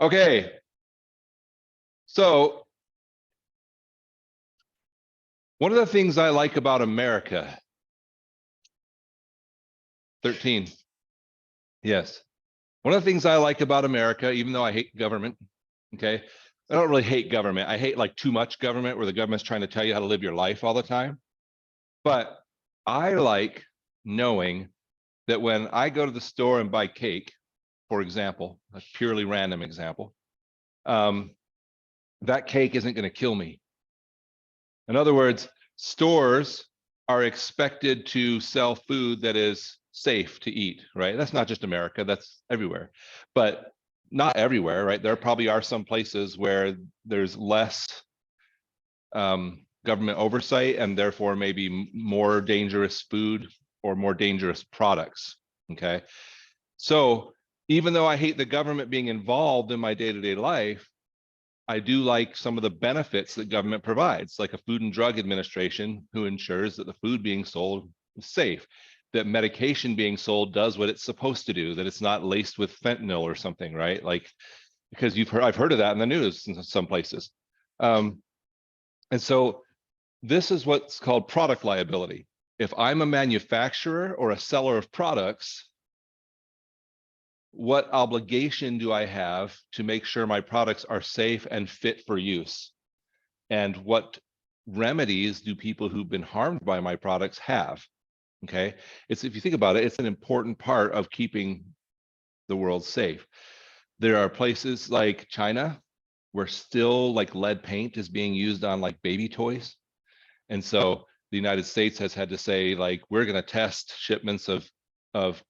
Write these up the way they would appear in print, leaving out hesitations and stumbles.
Okay, so one of the things I like about America, 13, yes. One of the things I like about America, even though I hate government, okay, I don't really hate government. I hate like too much government where the government's trying to tell you how to live your life all the time. But I like knowing that when I go to the store and buy cake, for example, a purely random example, that cake isn't going to kill me. In other words, stores are expected to sell food that is safe to eat, right? That's not just America, that's everywhere. But not everywhere, right? There probably are some places where there's less government oversight and therefore maybe more dangerous food or more dangerous products, okay? So even though I hate the government being involved in my day-to-day life, I do like some of the benefits that government provides, like a Food and Drug Administration who ensures that the food being sold is safe, that medication being sold does what it's supposed to do, that it's not laced with fentanyl or something, right? Like, because I've heard of that in the news in some places. And so this is what's called product liability. If I'm a manufacturer or a seller of products, what obligation do I have to make sure my products are safe and fit for use? And what remedies do people who've been harmed by my products have? Okay, if you think about it, it's an important part of keeping the world safe. There are places like China where still like lead paint is being used on like baby toys. And so the United States has had to say, like, we're going to test shipments of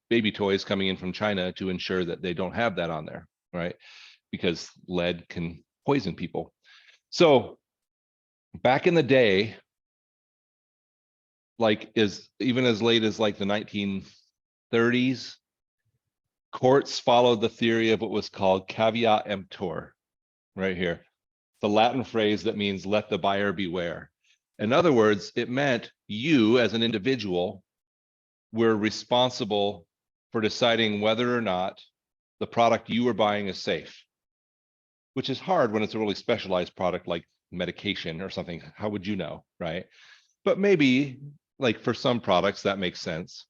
baby toys coming in from China to ensure that they don't have that on there, right? Because lead can poison people. So back in the day, like even as late as like the 1930s, courts followed the theory of what was called caveat emptor, right here. The Latin phrase that means let the buyer beware. In other words, it meant you as an individual were responsible for deciding whether or not the product you were buying is safe, which is hard when it's a really specialized product like medication or something. How would you know, right? But maybe like for some products that makes sense.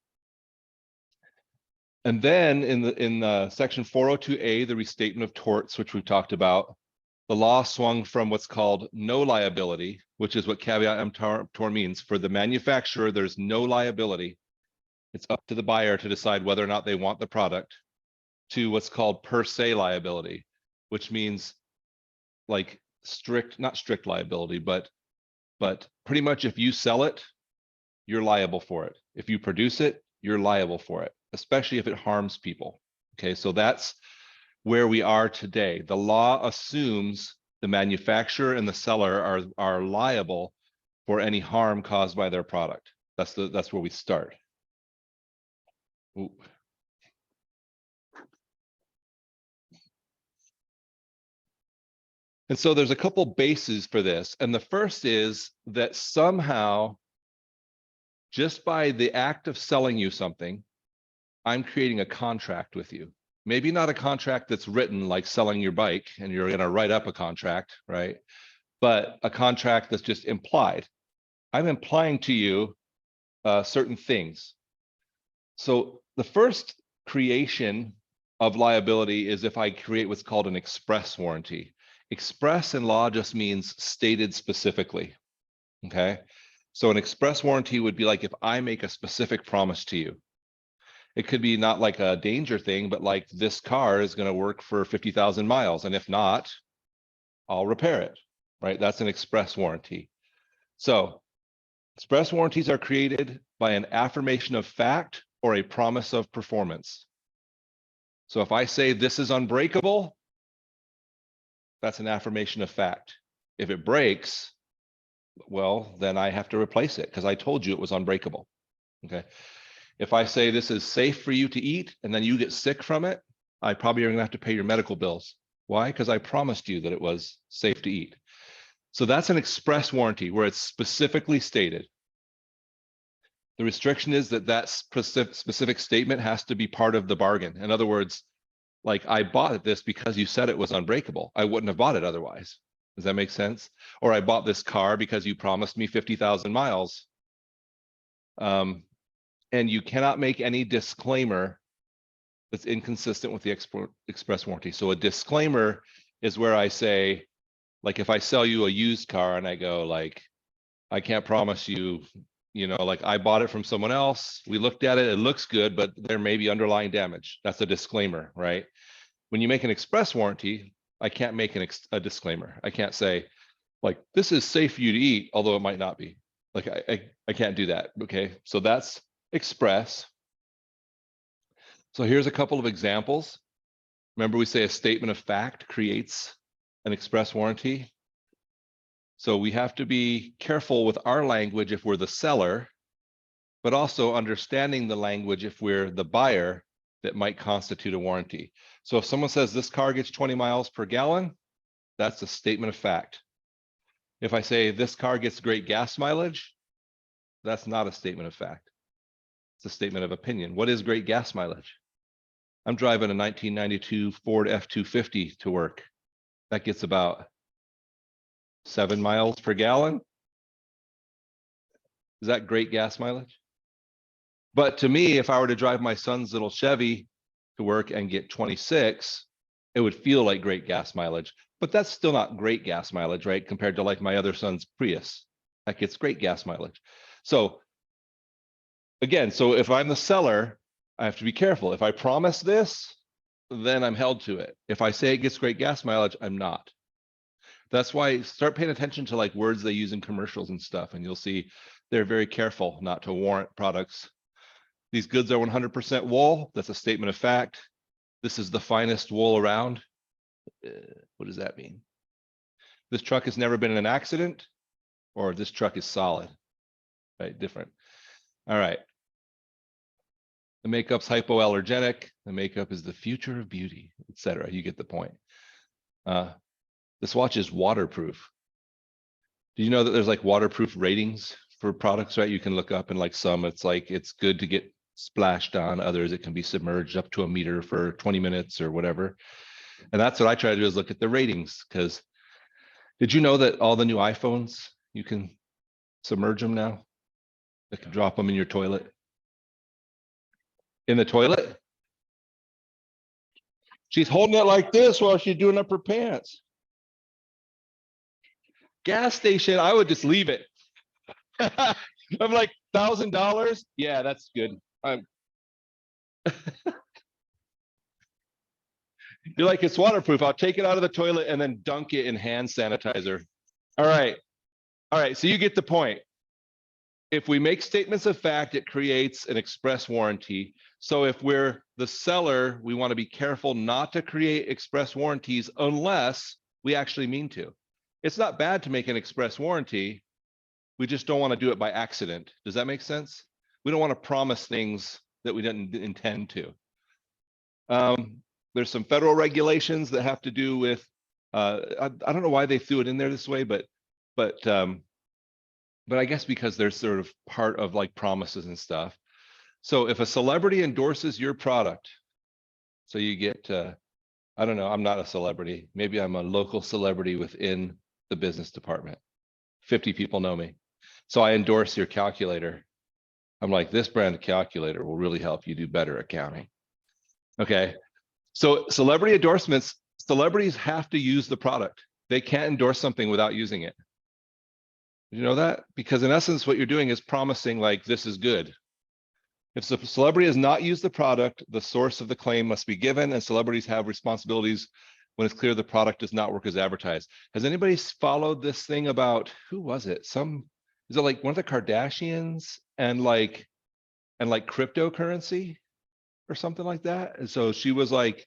And then in the section 402A, the restatement of torts, which we've talked about, the law swung from what's called no liability, which is what caveat emptor means. For the manufacturer, there's no liability. It's up to the buyer to decide whether or not they want the product, to what's called per se liability, which means like not strict liability, but pretty much if you sell it, you're liable for it. If you produce it, you're liable for it, especially if it harms people. Okay, so that's where we are today. The law assumes the manufacturer and the seller are liable for any harm caused by their product. That's where we start. Ooh. And so there's a couple bases for this. And the first is that somehow, just by the act of selling you something, I'm creating a contract with you. Maybe not a contract that's written like selling your bike and you're going to write up a contract, right? But a contract that's just implied. I'm implying to you certain things. So the first creation of liability is if I create what's called an express warranty. Express in law just means stated specifically, okay? So an express warranty would be like if I make a specific promise to you. It could be not like a danger thing, but like this car is going to work for 50,000 miles. And if not, I'll repair it, right? That's an express warranty. So express warranties are created by an affirmation of fact or a promise of performance. So if I say this is unbreakable, that's an affirmation of fact. If it breaks, well, then I have to replace it because I told you it was unbreakable, okay? If I say this is safe for you to eat and then you get sick from it, I probably are going to have to pay your medical bills. Why? Because I promised you that it was safe to eat. So that's an express warranty where it's specifically stated. The restriction is that that specific statement has to be part of the bargain. In other words, Like, I bought this because you said it was unbreakable. I wouldn't have bought it otherwise. Does that make sense? Or I bought this car because you promised me 50,000 miles. And you cannot make any disclaimer that's inconsistent with the express warranty. So a disclaimer is where I say, like, if I sell you a used car and I go like, I can't promise you, like, I bought it from someone else. We looked at it, it looks good, but there may be underlying damage. That's a disclaimer, right? When you make an express warranty, I can't make a disclaimer. I can't say, like, this is safe for you to eat, although it might not be. Like, I can't do that. Okay, so that's express. So here's a couple of examples. Remember, we say a statement of fact creates an express warranty. So we have to be careful with our language if we're the seller, but also understanding the language if we're the buyer that might constitute a warranty. So if someone says this car gets 20 miles per gallon, that's a statement of fact. If I say this car gets great gas mileage, that's not a statement of fact. It's a statement of opinion. What is great gas mileage? I'm driving a 1992 Ford F-250 to work. That gets about 7 miles per gallon. Is that great gas mileage? But to me, if I were to drive my son's little Chevy to work and get 26, it would feel like great gas mileage. But that's still not great gas mileage, right? Compared to like my other son's Prius, that gets great gas mileage. So again, so if I'm the seller, I have to be careful. If I promise this, then I'm held to it. If I say it gets great gas mileage, I'm not. That's why start paying attention to like words they use in commercials and stuff, and you'll see they're very careful not to warrant products. These goods are 100% wool. That's a statement of fact. This is the finest wool around. What does that mean? This truck has never been in an accident, or this truck is solid, right? Different. All right. The makeup's hypoallergenic. The makeup is the future of beauty, etc. You get the point. This watch is waterproof. Do you know that there's like waterproof ratings for products, right? You can look up, and like some, it's like it's good to get splashed on. Others, it can be submerged up to a meter for 20 minutes or whatever. And that's what I try to do, is look at the ratings. Because did you know that all the new iPhones, you can submerge them now? You can drop them in your toilet. In the toilet? She's holding it like this while she's doing up her pants. Gas station, I would just leave it. I'm like, $1,000? Yeah, that's good. You're like, it's waterproof. I'll take it out of the toilet and then dunk it in hand sanitizer. All right. All right. So you get the point. If we make statements of fact, it creates an express warranty. So if we're the seller, we want to be careful not to create express warranties unless we actually mean to. It's not bad to make an express warranty. We just don't want to do it by accident. Does that make sense? We don't want to promise things that we didn't intend to. There's some federal regulations that have to do with, I don't know why they threw it in there this way, but I guess because they're sort of part of like promises and stuff. So if a celebrity endorses your product, so you get, I don't know, I'm not a celebrity. Maybe I'm a local celebrity within the business department. 50 people know me. So I endorse your calculator. I'm like, this brand of calculator will really help you do better accounting. Okay. So celebrity endorsements, celebrities have to use the product. They can't endorse something without using it. You know that? Because in essence, what you're doing is promising like, this is good. If the celebrity has not used the product, the source of the claim must be given, and celebrities have responsibilities when it's clear the product does not work as advertised. Has anybody followed this thing about, who was it? Is it like one of the Kardashians and like cryptocurrency or something like that? And so she was like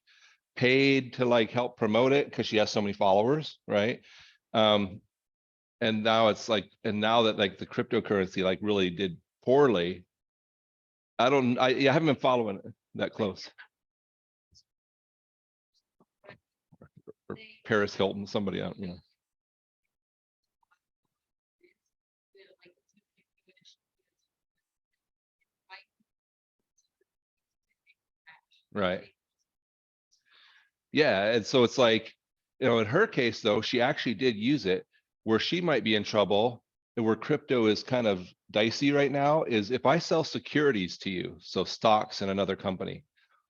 paid to like help promote it because she has so many followers, right? And now it's like, and now that like the cryptocurrency like really did poorly, I haven't been following it that close. Or Paris Hilton, somebody out, Right. Yeah, and so it's like, in her case though, she actually did use it. Where she might be in trouble and where crypto is kind of dicey right now is if I sell securities to you, so stocks in another company,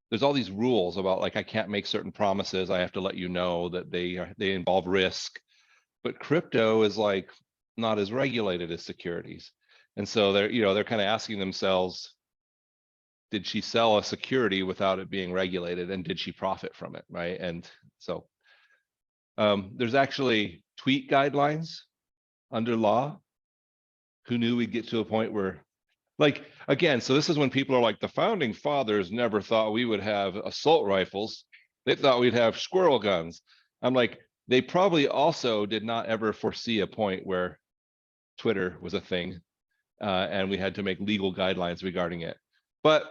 there's all these rules about like I can't make certain promises. I have to let you know that they involve risk. But crypto is like not as regulated as securities. And so they're kind of asking themselves, did she sell a security without it being regulated, and did she profit from it, right? And so there's actually tweet guidelines under law. Who knew we'd get to a point where, like, again, so this is when people are like, the founding fathers never thought we would have assault rifles. They thought we'd have squirrel guns. I'm like, they probably also did not ever foresee a point where Twitter was a thing, and we had to make legal guidelines regarding it. But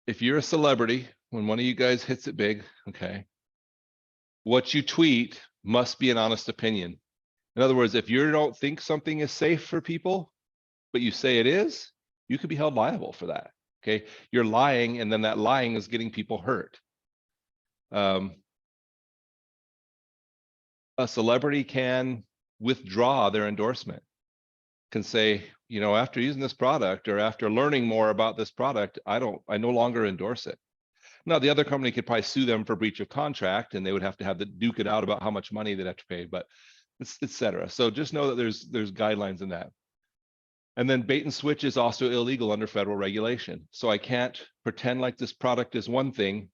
if you're a celebrity, when one of you guys hits it big, okay, what you tweet must be an honest opinion. In other words, if you don't think something is safe for people, but you say it is, you could be held liable for that. Okay, you're lying, and then that lying is getting people hurt. A celebrity can withdraw their endorsement, can say, after using this product or after learning more about this product, I no longer endorse it. Now, the other company could probably sue them for breach of contract, and they would have to duke it out about how much money they'd have to pay, but et cetera. So just know that there's guidelines in that. And then bait and switch is also illegal under federal regulation. So I can't pretend like this product is one thing,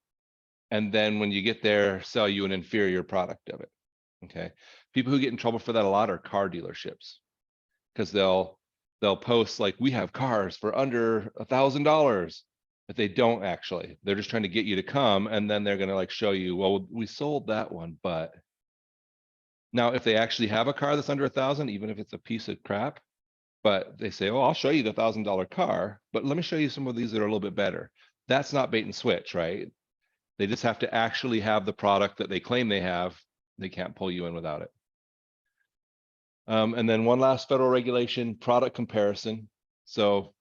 and then when you get there, sell you an inferior product of it. Okay. People who get in trouble for that a lot are car dealerships, because they'll post like, we have cars for under $1,000, but they don't actually. They're just trying to get you to come, and then they're going to like show you, well, we sold that one, but now if they actually have a car that's under 1,000, even if it's a piece of crap, but they say, oh, I'll show you the $1,000 car, but let me show you some of these that are a little bit better. That's not bait and switch, right? They just have to actually have the product that they claim they have. They can't pull you in without it. And then one last federal regulation, product comparison. So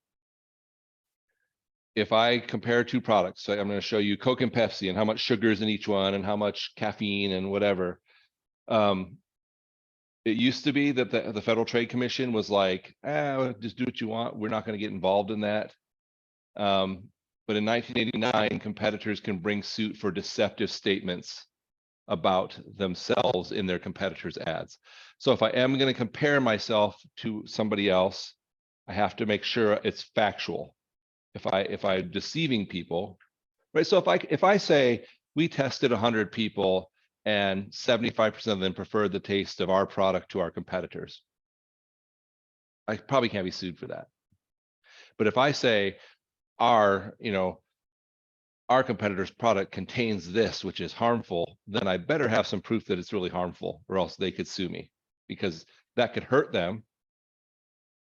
if I compare two products, so I'm going to show you Coke and Pepsi and how much sugar is in each one and how much caffeine and whatever. It used to be that the Federal Trade Commission was like, just do what you want. We're not going to get involved in that. But in 1989, competitors can bring suit for deceptive statements about themselves in their competitors' ads. So if I am going to compare myself to somebody else, I have to make sure it's factual. If I'm deceiving people, right? So if I say we tested 100 people and 75% of them preferred the taste of our product to our competitors, I probably can't be sued for that. But if I say our competitor's product contains this, which is harmful, then I better have some proof that it's really harmful, or else they could sue me, because that could hurt them,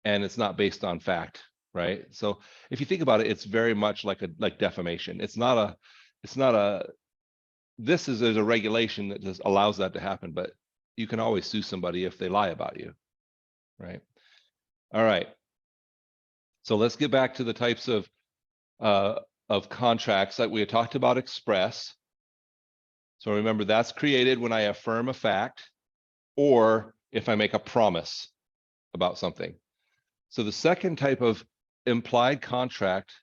and it's not based on fact, right? So if you think about it, it's very much like defamation. There's a regulation that just allows that to happen, but you can always sue somebody if they lie about you, right? All right. So let's get back to the types of contracts that we had talked about. Express. So remember, that's created when I affirm a fact or if I make a promise about something. So the second type of implied contract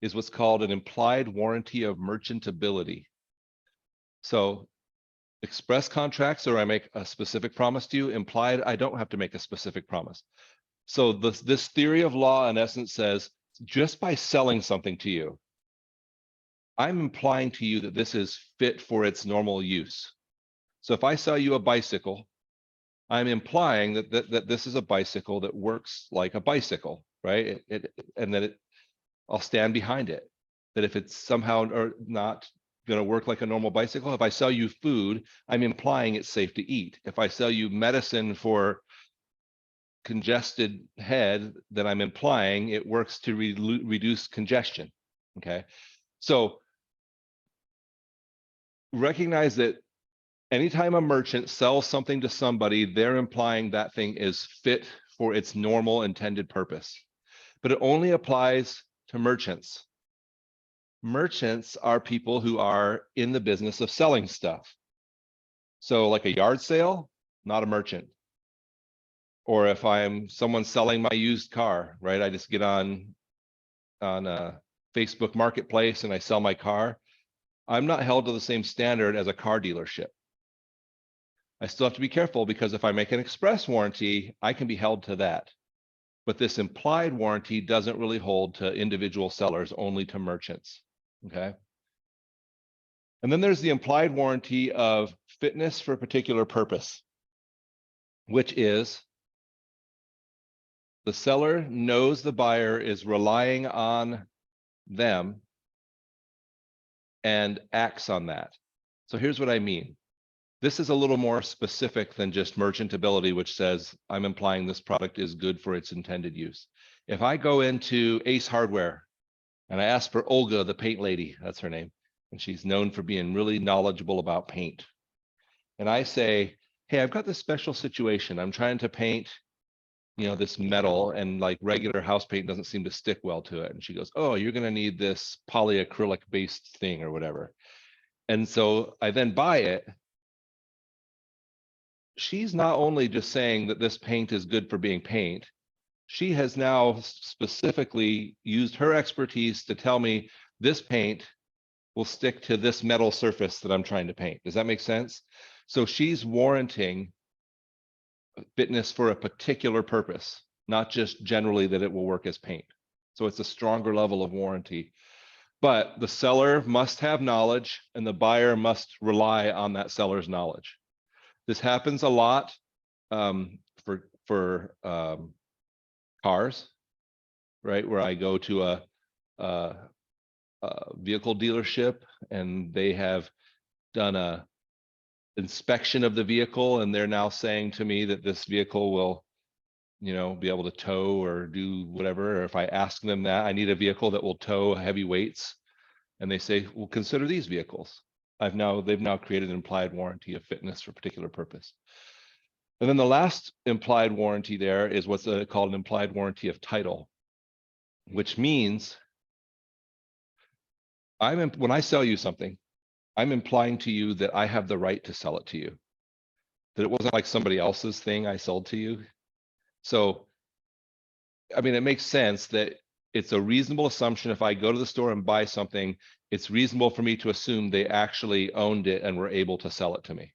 is what's called an implied warranty of merchantability. So express contracts, or I make a specific promise to you. Implied, I don't have to make a specific promise. So this theory of law, in essence, says just by selling something to you, I'm implying to you that this is fit for its normal use. So if I sell you a bicycle, I'm implying that this is a bicycle that works like a bicycle, right? And that I'll stand behind it. That if it's somehow or not going to work like a normal bicycle, if I sell you food, I'm implying it's safe to eat. If I sell you medicine for congested head, then I'm implying it works to reduce congestion. Okay, so recognize that anytime a merchant sells something to somebody, they're implying that thing is fit for its normal intended purpose. But it only applies to merchants. Merchants are people who are in the business of selling stuff. So like a yard sale, not a merchant. Or if I'm someone selling my used car, right? I just get on a Facebook marketplace and I sell my car. I'm not held to the same standard as a car dealership. I still have to be careful because if I make an express warranty, I can be held to that. But this implied warranty doesn't really hold to individual sellers, only to merchants, okay? And then there's the implied warranty of fitness for a particular purpose, which is the seller knows the buyer is relying on them and acts on that. So here's what I mean. This is a little more specific than just merchantability, which says I'm implying this product is good for its intended use. If I go into Ace Hardware and I ask for Olga, the paint lady, that's her name, and she's known for being really knowledgeable about paint. And I say, hey, I've got this special situation. I'm trying to paint, this metal, and like regular house paint doesn't seem to stick well to it. And she goes, oh, you're going to need this polyacrylic based thing or whatever. And so I then buy it. She's not only just saying that this paint is good for being paint, she has now specifically used her expertise to tell me this paint will stick to this metal surface that I'm trying to paint. Does that make sense? So she's warranting fitness for a particular purpose, not just generally that it will work as paint. So it's a stronger level of warranty. But the seller must have knowledge and the buyer must rely on that seller's knowledge. This happens a lot for cars, right? Where I go to a vehicle dealership and they have done a inspection of the vehicle and they're now saying to me that this vehicle will, be able to tow or do whatever. Or if I ask them that I need a vehicle that will tow heavy weights, and they say, well, consider these vehicles. They've now created an implied warranty of fitness for a particular purpose. And then the last implied warranty there is what's called an implied warranty of title, which means when I sell you something, I'm implying to you that I have the right to sell it to you, that it wasn't like somebody else's thing I sold to you. So, I mean, it makes sense that it's a reasonable assumption if I go to the store and buy something, it's reasonable for me to assume they actually owned it and were able to sell it to me,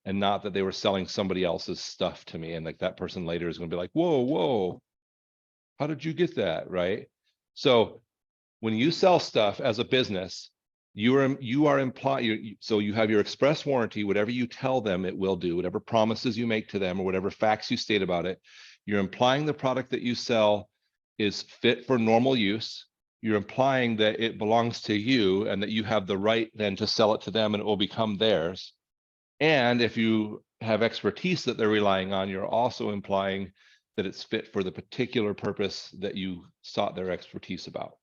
and not that they were selling somebody else's stuff to me. And like that person later is going to be like, whoa, how did you get that? Right? So when you sell stuff as a business, you are implying, so you have your express warranty, whatever you tell them it will do, whatever promises you make to them or whatever facts you state about it, you're implying the product that you sell is fit for normal use. You're implying that it belongs to you and that you have the right then to sell it to them and it will become theirs. And if you have expertise that they're relying on, you're also implying that it's fit for the particular purpose that you sought their expertise about.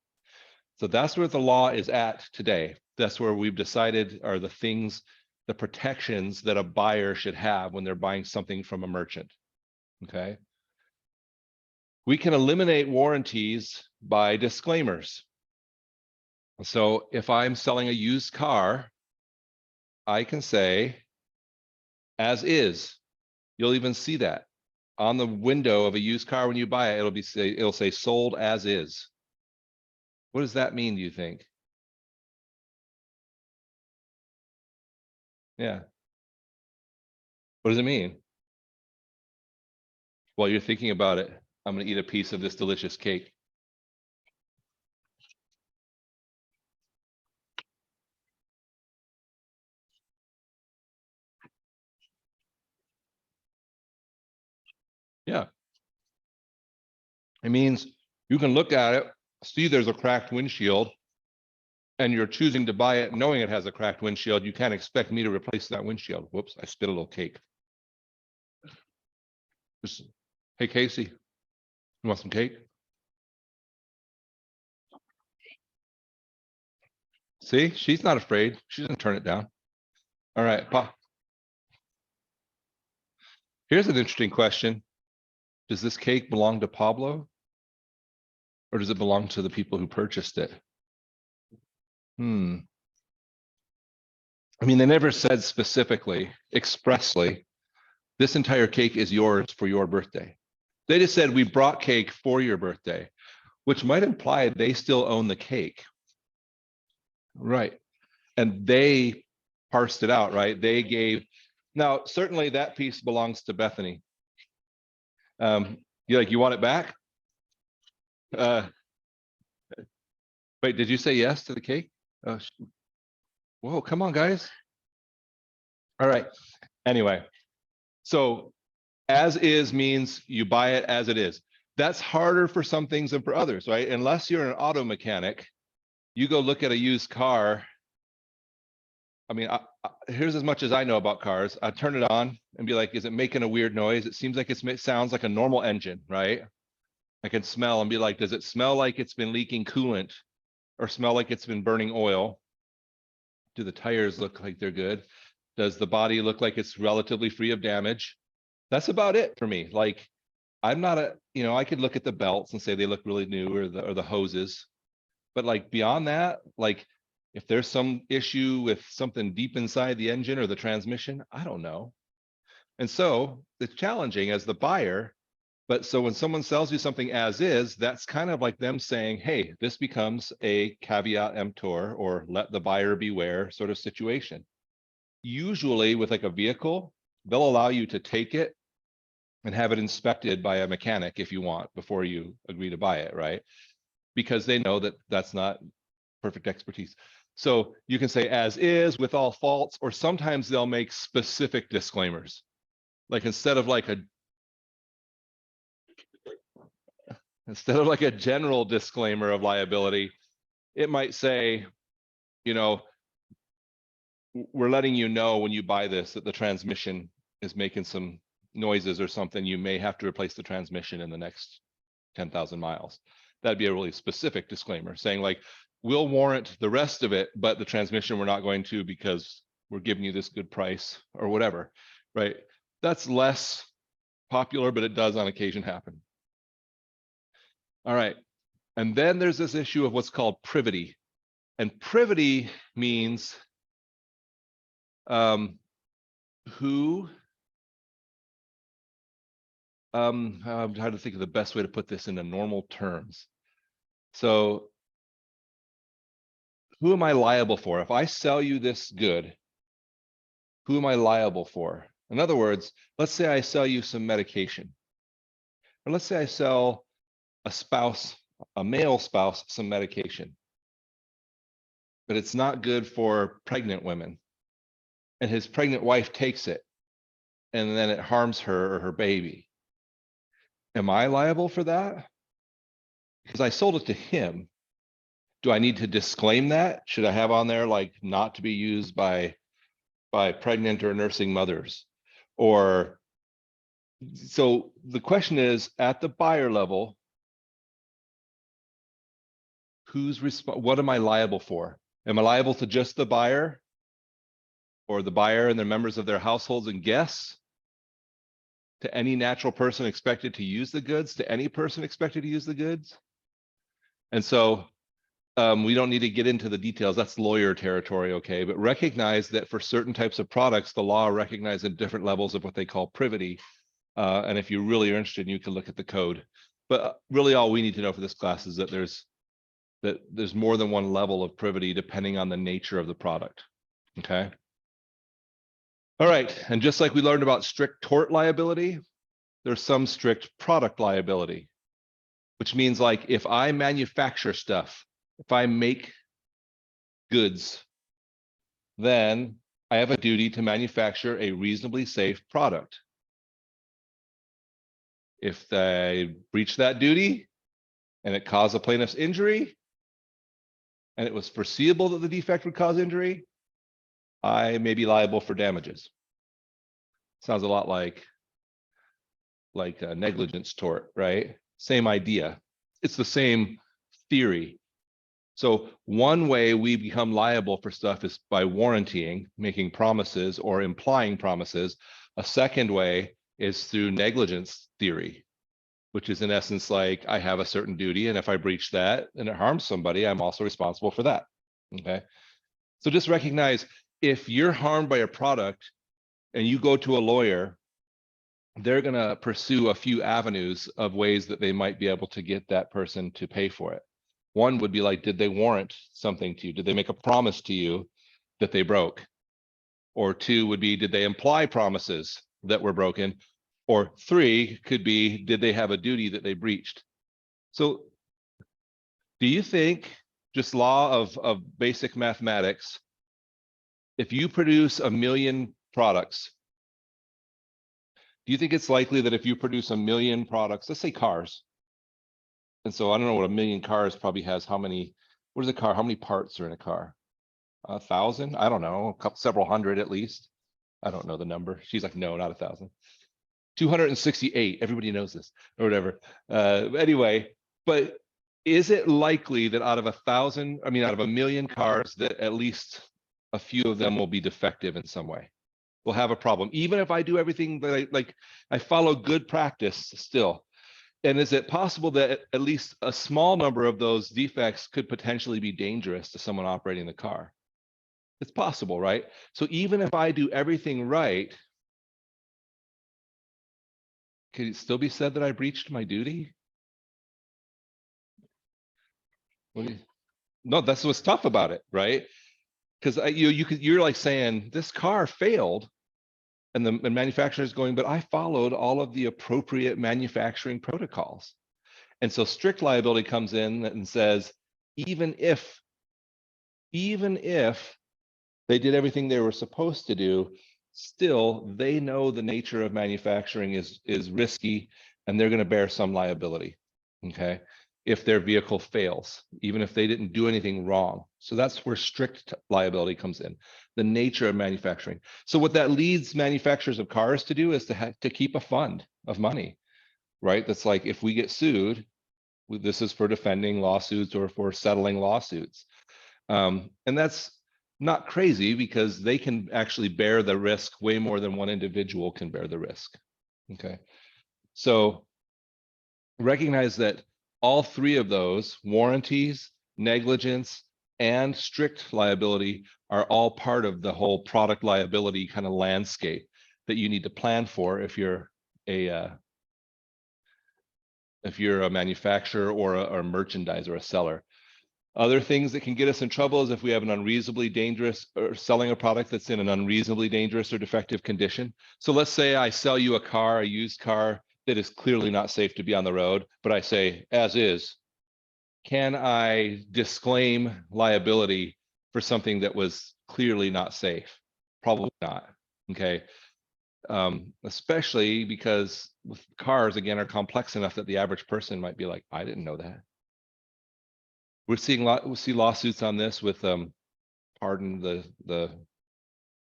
So that's where the law is at today. That's where we've decided are the things, the protections that a buyer should have when they're buying something from a merchant, okay? We can eliminate warranties by disclaimers. So if I'm selling a used car, I can say, as is. You'll even see that on the window of a used car when you buy it, it'll say sold as is. What does that mean, do you think? Yeah. What does it mean? While you're thinking about it, I'm going to eat a piece of this delicious cake. Yeah. It means you can look at it, see there's a cracked windshield, and you're choosing to buy it knowing it has a cracked windshield. You can't expect me to replace that windshield. Whoops, I spit a little cake. Just, hey, Casey, you want some cake? See, she's not afraid. She doesn't turn it down. All right, Pa. Here's an interesting question. Does this cake belong to Pablo? Or does it belong to the people who purchased it? I mean, they never said specifically, expressly, this entire cake is yours for your birthday. They just said, we brought cake for your birthday, which might imply they still own the cake. Right. And they parsed it out, right? They gave, now, certainly that piece belongs to Bethany. You want it back? Wait, did you say yes to the cake? Whoa, come on, guys. All right. Anyway, so as is means you buy it as it is. That's harder for some things than for others, right? Unless you're an auto mechanic, you go look at a used car. I mean, here's as much as I know about cars. I turn it on and be like, is it making a weird noise? It seems like it sounds like a normal engine, right? I can smell and be like, does it smell like it's been leaking coolant or smell like it's been burning oil? Do the tires look like they're good? Does the body look like it's relatively free of damage? That's about it for me. Like, I'm not I could look at the belts and say they look really new, or the hoses, but like beyond that, like if there's some issue with something deep inside the engine or the transmission, I don't know. And so it's challenging as the buyer. But so when someone sells you something as is, that's kind of like them saying, hey, this becomes a caveat emptor, or let the buyer beware sort of situation. Usually with like a vehicle, they'll allow you to take it and have it inspected by a mechanic if you want before you agree to buy it, right? Because they know that that's not perfect expertise. So you can say as is with all faults, or sometimes they'll make specific disclaimers. Like instead of like a general disclaimer of liability, it might say, we're letting you know when you buy this that the transmission is making some noises or something. You may have to replace the transmission in the next 10,000 miles. That'd be a really specific disclaimer saying like, we'll warrant the rest of it, but the transmission we're not going to, because we're giving you this good price or whatever, right? That's less popular, but it does on occasion happen. All right. And then there's this issue of what's called privity. And privity means who, I'm trying to think of the best way to put this into normal terms. So who am I liable for? If I sell you this good, who am I liable for? In other words, let's say I sell you some medication, or let's say I sell a male spouse, some medication, but it's not good for pregnant women, and his pregnant wife takes it, and then it harms her or her baby. Am I liable for that? Because I sold it to him. Do I need to disclaim that? Should I have on there like not to be used by pregnant or nursing mothers? Or so the question is, at the buyer level, what am I liable for? Am I liable to just the buyer, or the buyer and the members of their households and guests? To any natural person expected to use the goods, to any person expected to use the goods? And so we don't need to get into the details. That's lawyer territory, okay? But recognize that for certain types of products, the law recognizes different levels of what they call privity. And if you really are interested, you can look at the code. But really all we need to know for this class is that there's more than one level of privity depending on the nature of the product, okay? All right, and just like we learned about strict tort liability, there's some strict product liability, which means like if I manufacture stuff, if I make goods, then I have a duty to manufacture a reasonably safe product. If I breach that duty and it caused a plaintiff's injury, and it was foreseeable that the defect would cause injury, I may be liable for damages. Sounds a lot like a negligence tort, right? Same idea. It's the same theory. So one way we become liable for stuff is by warrantying, making promises or implying promises. A second way is through negligence theory, which is in essence like I have a certain duty, and if I breach that and it harms somebody, I'm also responsible for that. Okay. So just recognize if you're harmed by a product and you go to a lawyer, they're going to pursue a few avenues of ways that they might be able to get that person to pay for it. One would be like, did they warrant something to you? Did they make a promise to you that they broke? Or two would be, did they imply promises that were broken? Or three could be, did they have a duty that they breached? So do you think, just law of basic mathematics, if you produce 1 million products, do you think it's likely that if you produce 1 million products, let's say cars, and so I don't know what 1 million cars probably has, how many, what is a car? How many parts are in a car? 1,000? I don't know, a couple, several hundred at least. I don't know the number. She's like, no, not 1,000. 268. Everybody knows this or whatever. Anyway, but is it likely that out of 1,000, I mean, out of 1 million cars, that at least a few of them will be defective in some way? Will have a problem, even if I do everything that I follow good practice still. And is it possible that at least a small number of those defects could potentially be dangerous to someone operating the car? It's possible, right? So even if I do everything right, could it still be said that I breached my duty? No, that's what's tough about it, right? Because you're like saying this car failed, and the manufacturer is going, but I followed all of the appropriate manufacturing protocols. And so strict liability comes in and says, even if they did everything they were supposed to do, still they know the nature of manufacturing is risky, and they're going to bear some liability. Okay. If their vehicle fails, even if they didn't do anything wrong. So that's where strict liability comes in, the nature of manufacturing. So what that leads manufacturers of cars to do is to keep a fund of money, right? That's like, if we get sued, this is for defending lawsuits or for settling lawsuits. And that's not crazy, because they can actually bear the risk way more than one individual can bear the risk. Okay. So recognize that all three of those, warranties, negligence, and strict liability, are all part of the whole product liability kind of landscape that you need to plan for if you're a manufacturer or a merchandiser or a seller. Other things that can get us in trouble is if we have an unreasonably dangerous, or selling a product that's in an unreasonably dangerous or defective condition. So let's say I sell you a car, a used car that is clearly not safe to be on the road, but I say, as is. Can I disclaim liability for something that was clearly not safe? Probably not. Okay. Especially because with cars, again, are complex enough that the average person might be like, I didn't know that. We're seeing we see lawsuits on this with pardon the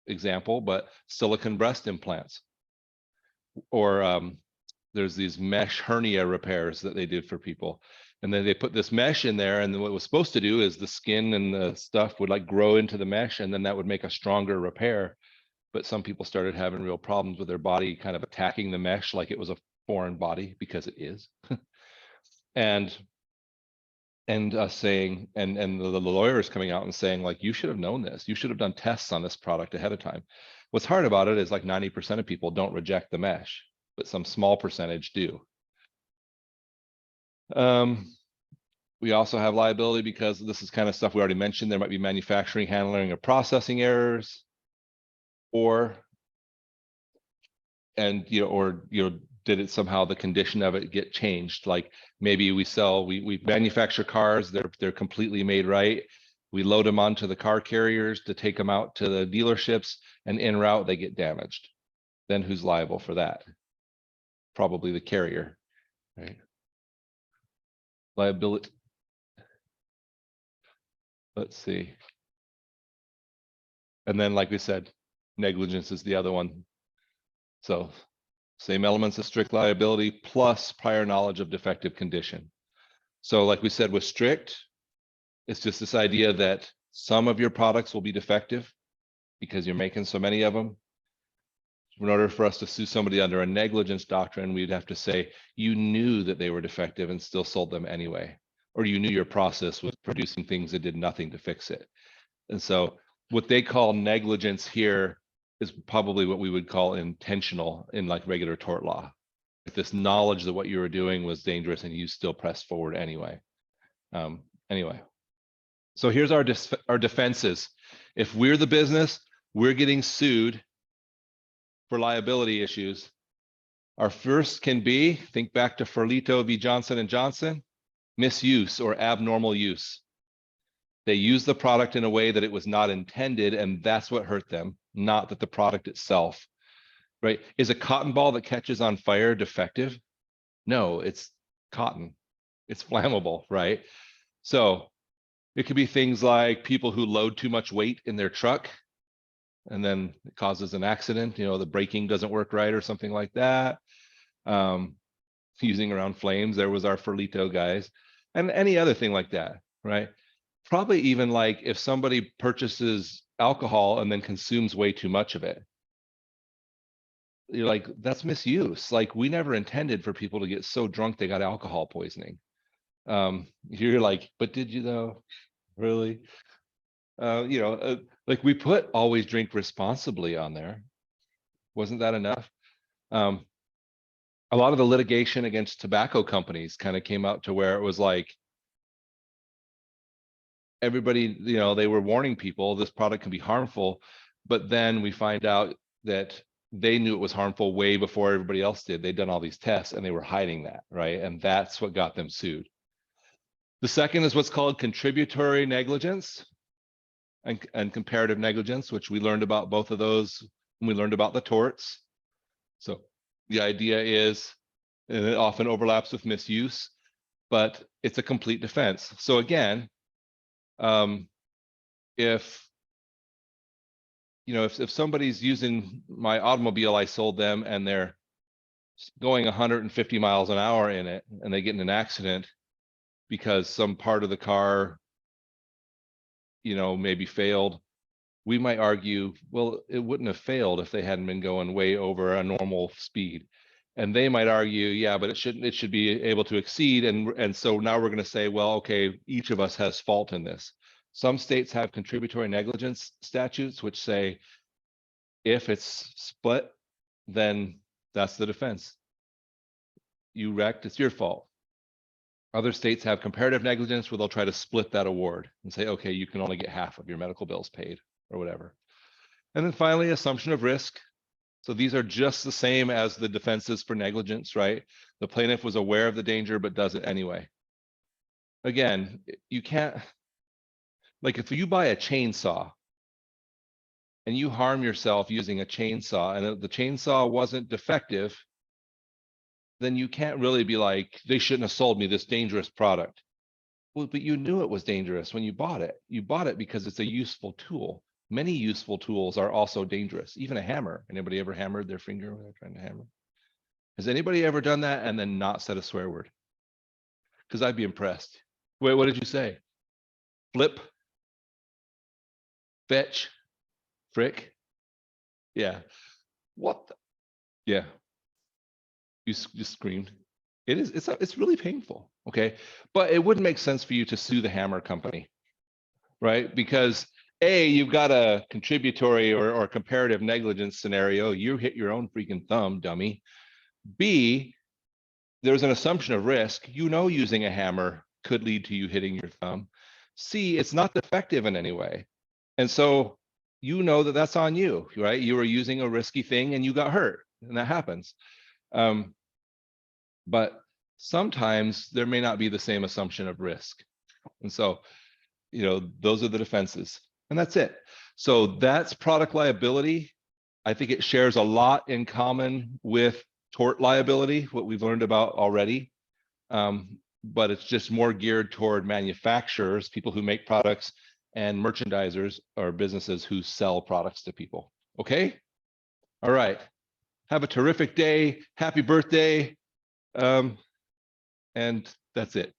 example, but silicone breast implants, or there's these mesh hernia repairs that they did for people, and then they put this mesh in there, and then what it was supposed to do is the skin and the stuff would like grow into the mesh, and then that would make a stronger repair. But some people started having real problems with their body kind of attacking the mesh like it was a foreign body, because it is. and saying, and the lawyer is coming out and saying, like, you should have known this. You should have done tests on this product ahead of time. What's hard about it is like 90% of people don't reject the mesh, but some small percentage do. We also have liability because this is kind of stuff we already mentioned. There might be manufacturing, handling, or processing errors, or did it somehow, the condition of it get changed? Like maybe we manufacture cars, they're completely made right. We load them onto the car carriers to take them out to the dealerships, and en route they get damaged. Then who's liable for that? Probably the carrier, right? Liability. Let's see. And then, like we said, negligence is the other one. So same elements of strict liability plus prior knowledge of defective condition. So like we said, with strict, it's just this idea that some of your products will be defective because you're making so many of them. In order for us to sue somebody under a negligence doctrine, we'd have to say you knew that they were defective and still sold them anyway, or you knew your process was producing things that did nothing to fix it. And so what they call negligence here is probably what we would call intentional in like regular tort law. This knowledge that what you were doing was dangerous and you still pressed forward anyway. Anyway, so here's our defenses. If we're the business, we're getting sued for liability issues. Our first can be, think back to Ferlito v. Johnson & Johnson, misuse or abnormal use. They used the product in a way that it was not intended, and that's what hurt them, not that the product itself, right? Is a cotton ball that catches on fire defective? No, it's cotton. It's flammable, right? So it could be things like people who load too much weight in their truck and then it causes an accident, you know, the braking doesn't work right or something like that. Using around flames, there was our Ferlito guys, and any other thing like that, right? Probably even like if somebody purchases alcohol and then consumes way too much of it. You're like, that's misuse. Like we never intended for people to get so drunk they got alcohol poisoning. You're like, but did you though? Really? Like we put always drink responsibly on there. Wasn't that enough? A lot of the litigation against tobacco companies kind of came out to where it was like everybody, you know, they were warning people this product can be harmful, but then we find out that they knew it was harmful way before everybody else did. They'd done all these tests and they were hiding that, right? And that's what got them sued. The second is what's called contributory negligence and comparative negligence, which we learned about both of those when we learned about the torts. So the idea is, and it often overlaps with misuse, but it's a complete defense. So again, if somebody's using my automobile I sold them and they're going 150 miles an hour in it and they get in an accident because some part of the car, you know, maybe failed, we might argue, well, it wouldn't have failed if they hadn't been going way over a normal speed. And they might argue, yeah, but it should be able to exceed. And so now we're going to say, well, okay, each of us has fault in this. Some states have contributory negligence statutes, which say if it's split, then that's the defense. You wrecked, it's your fault. Other states have comparative negligence where they'll try to split that award and say, okay, you can only get half of your medical bills paid or whatever. And then finally, assumption of risk. So these are just the same as the defenses for negligence, right? The plaintiff was aware of the danger, but does it anyway. Again, you can't, like if you buy a chainsaw and you harm yourself using a chainsaw and the chainsaw wasn't defective, then you can't really be like, they shouldn't have sold me this dangerous product. Well, but you knew it was dangerous when you bought it. You bought it because it's a useful tool. Many useful tools are also dangerous, even a hammer. Anybody ever hammered their finger when they're trying to hammer? Has anybody ever done that and then not said a swear word? Because I'd be impressed. Wait, what did you say? Flip? Fetch? Frick? Yeah. What? Yeah. You just screamed. It's really painful. Okay. But it wouldn't make sense for you to sue the hammer company, right? Because A, you've got a contributory or comparative negligence scenario. You hit your own freaking thumb, dummy. B, there's an assumption of risk. You know, using a hammer could lead to you hitting your thumb. C, it's not defective in any way. And so you know that that's on you, right? You were using a risky thing and you got hurt, and that happens. But sometimes there may not be the same assumption of risk. And so, you know, those are the defenses. And that's it. So that's product liability. I think it shares a lot in common with tort liability, what we've learned about already. But it's just more geared toward manufacturers, people who make products, and merchandisers or businesses who sell products to people. Okay? All right. Have a terrific day. Happy birthday. And that's it.